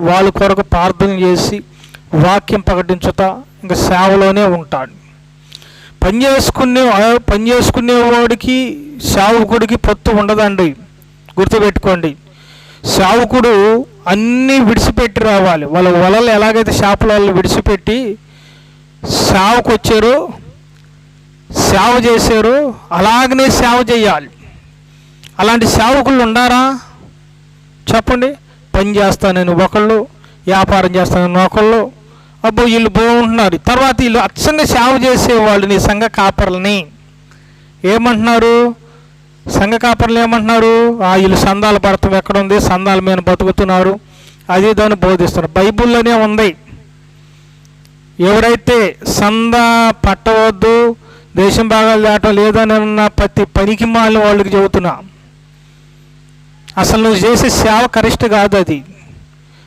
వాళ్ళ కొరకు ప్రార్థన చేసి వాక్యం ప్రకటించుతా ఇంకా సేవలోనే ఉంటాడు. పని చేసుకునేవాడికి సేవకుడికి పొత్తు ఉండదండి, గుర్తుపెట్టుకోండి. సేవకుడు అన్నీ విడిచిపెట్టి రావాలి. వాళ్ళ వలలు ఎలాగైతే చేపల వాళ్ళు విడిచిపెట్టి సేవకు వచ్చారో, సేవ చేశారో అలాగనే సేవ చేయాలి. అలాంటి సేవకులు ఉండారా చెప్పండి? పని చేస్తానని ఒకళ్ళు, వ్యాపారం చేస్తానని ఒకళ్ళు, అబ్బో వీళ్ళు బాగుంటున్నారు. తర్వాత వీళ్ళు అచ్చంగా సేవ చేసేవాళ్ళని సంఘ కాపర్లని ఏమంటున్నారు? సంఘ కాపర్లు ఏమంటున్నారు? వీళ్ళు సందాలు పడతాం ఎక్కడ ఉంది, సందాల మీద బతుకుతున్నారు, అది దాన్ని బోధిస్తున్నారు. బైబిల్లోనే ఉంది. ఎవరైతే సందా పట్టవద్దు, దేశం భాగాలు దాటం లేదని అన్న ప్రతి పనికి మాలిన వాళ్ళకి చెబుతున్నా, అసలు నువ్వు చేసే సేవ కరెక్ట్ కాదు. అది